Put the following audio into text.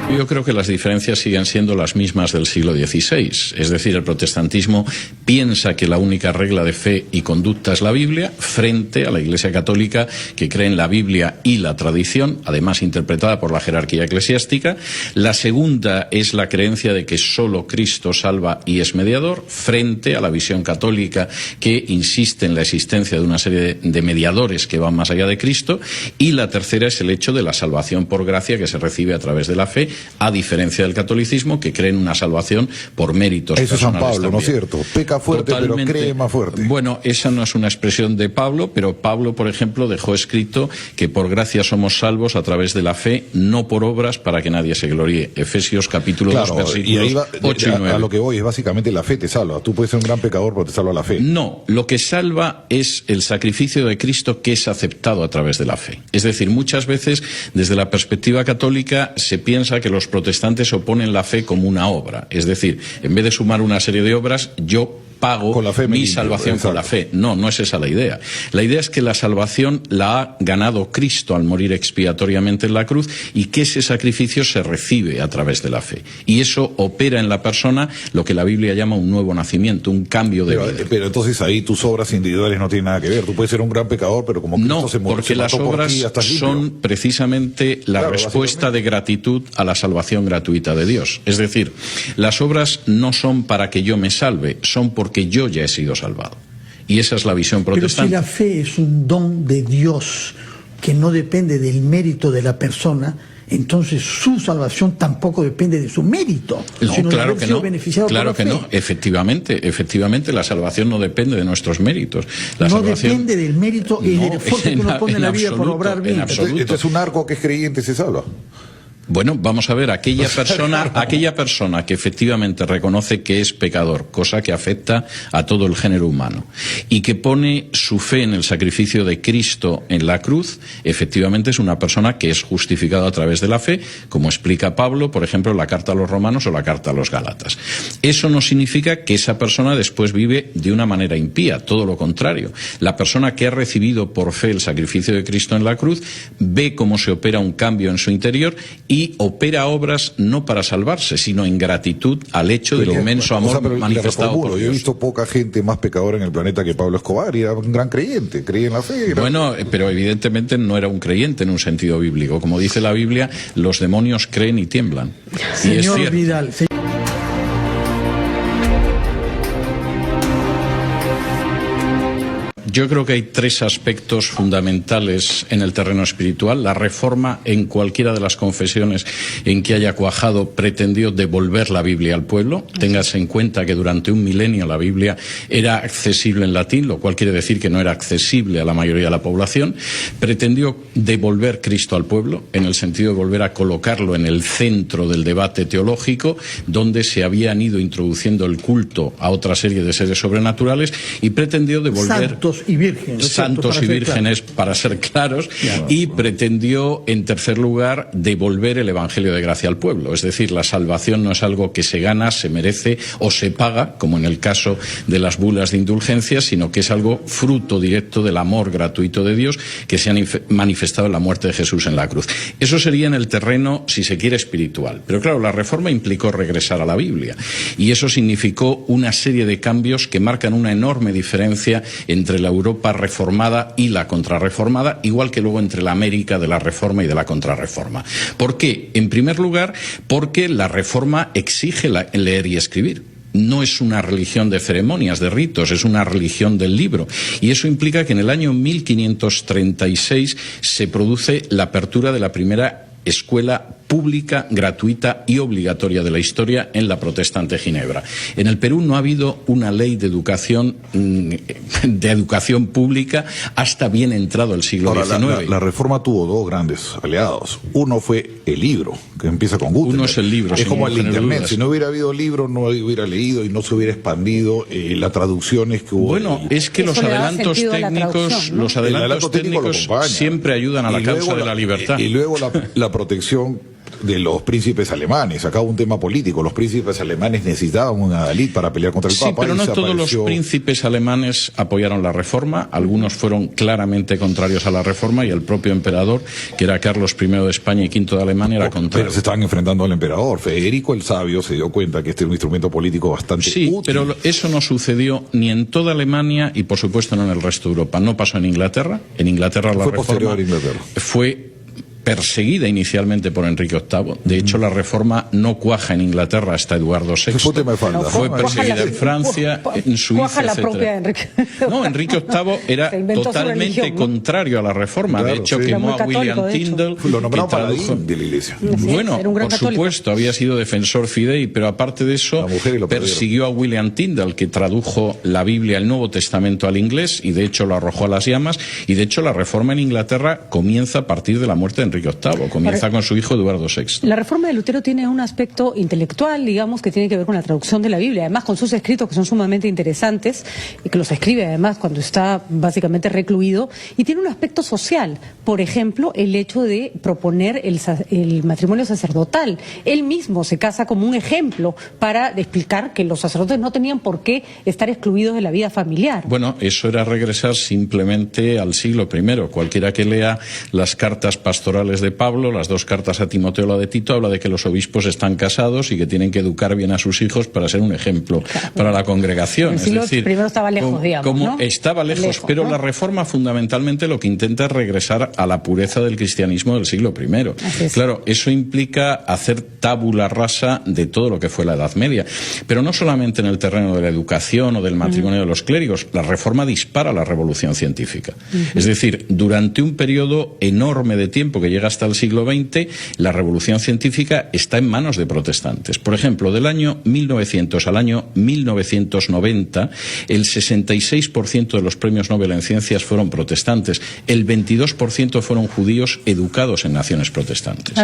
Yo creo que las diferencias siguen siendo las mismas del siglo XVI. Es decir, el protestantismo piensa que la única regla de fe y conducta es la Biblia, frente a la Iglesia Católica, que cree en la Biblia y la tradición, además interpretada por la jerarquía eclesiástica. La segunda es la creencia de que solo Cristo salva y es mediador, frente a la visión católica, que insiste en la existencia de una serie de mediadores que van más allá de Cristo. Y la tercera es el hecho de la salvación por gracia, que se recibe a través de la fe, a diferencia del catolicismo, que cree en una salvación por méritos personales. Eso es San Pablo, también. ¿no es cierto? Peca fuerte, Totalmente. pero cree más fuerte. Bueno, esa no es una expresión de Pablo, pero Pablo, por ejemplo, dejó escrito que por gracia somos salvos a través de la fe, no por obras, para que nadie se gloríe. Efesios capítulo 2, versículos y ahí va, 8 y 9. A lo que voy es básicamente la fe te salva. Tú puedes ser un gran pecador, pero te salva la fe. No, lo que salva es el sacrificio de Cristo, que es aceptado a través de la fe. Es decir, muchas veces desde la perspectiva católica se piensa que los protestantes oponen la fe como una obra. Es decir, en vez de sumar una serie de obras, yo pago con la fe mi salvación con la fe. No, no es esa la idea. La idea es que la salvación la ha ganado Cristo al morir expiatoriamente en la cruz, y que ese sacrificio se recibe a través de la fe. Y eso opera en la persona lo que la Biblia llama un nuevo nacimiento, un cambio de vida. Pero entonces ahí tus obras individuales no tienen nada que ver. Tú puedes ser un gran pecador, pero como Cristo no, se murió, porque las obras son precisamente la respuesta de gratitud a la salvación gratuita de Dios. Es decir, las obras no son para que yo me salve, son porque yo ya he sido salvado. Y esa es la visión protestante. Pero si la fe es un don de Dios que no depende del mérito de la persona, entonces su salvación tampoco depende de su mérito. No, sino claro de que no. Claro por que la fe. no. Efectivamente, la salvación no depende de nuestros méritos. La no salvación depende del mérito y del esfuerzo que uno pone en la vida por obrar bien. Entonces un narco que es creyente se salva. Bueno, vamos a ver, aquella persona que efectivamente reconoce que es pecador, cosa que afecta a todo el género humano, y que pone su fe en el sacrificio de Cristo en la cruz, efectivamente es una persona que es justificada a través de la fe, como explica Pablo, por ejemplo, en la carta a los Romanos o la carta a los Gálatas. Eso no significa que esa persona después vive de una manera impía, todo lo contrario. La persona que ha recibido por fe el sacrificio de Cristo en la cruz ve cómo se opera un cambio en su interior y opera obras no para salvarse, sino en gratitud al hecho del inmenso amor manifestado por Dios. Yo he visto poca gente más pecadora en el planeta que Pablo Escobar, y era un gran creyente, creía en la fe. Bueno, pero evidentemente no era un creyente en un sentido bíblico. Como dice la Biblia, los demonios creen y tiemblan. Señor Vidal. Yo creo que hay tres aspectos fundamentales en el terreno espiritual. La Reforma, en cualquiera de las confesiones en que haya cuajado, pretendió devolver la Biblia al pueblo. Téngase en cuenta que durante un milenio la Biblia era accesible en latín, lo cual quiere decir que no era accesible a la mayoría de la población. Pretendió devolver Cristo al pueblo, en el sentido de volver a colocarlo en el centro del debate teológico, donde se habían ido introduciendo el culto a otra serie de seres sobrenaturales, y pretendió devolver santos y vírgenes, para ser claros, y pretendió, en tercer lugar, devolver el Evangelio de gracia al pueblo. Es decir, la salvación no es algo que se gana, se merece o se paga, como en el caso de las bulas de indulgencia, sino que es algo fruto directo del amor gratuito de Dios, que se ha manifestado en la muerte de Jesús en la cruz. Eso sería en el terreno, si se quiere, espiritual. Pero claro, la Reforma implicó regresar a la Biblia, y eso significó una serie de cambios que marcan una enorme diferencia entre la Europa reformada y la contrarreformada, igual que luego entre la América de la Reforma y de la contrarreforma. ¿Por qué? En primer lugar, porque la Reforma exige leer y escribir. No es una religión de ceremonias, de ritos, es una religión del libro. Y eso implica que en el año 1536 se produce la apertura de la primera escuela pública, gratuita y obligatoria de la historia en la protestante Ginebra. En el Perú no ha habido una ley de educación pública hasta bien entrado el siglo XIX. La Reforma tuvo dos grandes aliados. Uno fue el libro, que empieza con Gutenberg. Uno es el libro. Es como el Internet. Dudas. Si no hubiera habido libro, no hubiera leído y no se hubiera expandido las traducciones que hubo. Bueno, es que los adelantos técnicos, ¿no? Los adelantos técnicos siempre ayudan a la causa de la libertad. Y luego la protección de los príncipes alemanes. Acá un tema político. Los príncipes alemanes necesitaban un adalid para pelear contra el Papa. Sí, pero no todos los príncipes alemanes apoyaron la reforma. Algunos fueron claramente contrarios a la reforma y el propio emperador, que era Carlos I de España y V de Alemania, era contrario. Pero se estaban enfrentando al emperador. Federico el Sabio se dio cuenta que este es un instrumento político bastante útil. Pero eso no sucedió ni en toda Alemania y por supuesto no en el resto de Europa. No pasó en Inglaterra. En Inglaterra la reforma fue perseguida inicialmente por Enrique VIII. De hecho, la reforma no cuaja en Inglaterra hasta Eduardo VI. Fue perseguida en Francia, en Suiza, etc. No, Enrique VIII era totalmente contrario a la reforma. De hecho, quemó a William Tyndale. Lo nombró paladín de la Iglesia. Bueno, por supuesto, había sido defensor fidei, pero aparte de eso, persiguió a William Tyndale, que tradujo la Biblia, el Nuevo Testamento al inglés, y de hecho lo arrojó a las llamas. Y de hecho, la reforma en Inglaterra comienza a partir de la muerte de Enrique VIII, comienza con su hijo Eduardo VI. La reforma de Lutero tiene un aspecto intelectual, digamos, que tiene que ver con la traducción de la Biblia, además con sus escritos que son sumamente interesantes, y que los escribe además cuando está básicamente recluido, y tiene un aspecto social, por ejemplo, el hecho de proponer el matrimonio sacerdotal. Él mismo se casa como un ejemplo para explicar que los sacerdotes no tenían por qué estar excluidos de la vida familiar. Bueno, eso era regresar simplemente al siglo I. Cualquiera que lea las cartas pastorales de Pablo, las dos cartas a Timoteo, la de Tito, habla de que los obispos están casados y que tienen que educar bien a sus hijos para ser un ejemplo para la congregación. El siglo I estaba lejos, digamos, ¿no? Estaba lejos, pero ¿no? La reforma fundamentalmente lo que intenta es regresar a la pureza del cristianismo del siglo I. Claro, eso implica hacer tabula rasa de todo lo que fue la Edad Media, pero no solamente en el terreno de la educación o del matrimonio de los clérigos. La reforma dispara la revolución científica. Es decir, durante un periodo enorme de tiempo que llega hasta el siglo XX, la revolución científica está en manos de protestantes. Por ejemplo, del año 1900 al año 1990, el 66% de los premios Nobel en ciencias fueron protestantes, el 22% fueron judíos educados en naciones protestantes.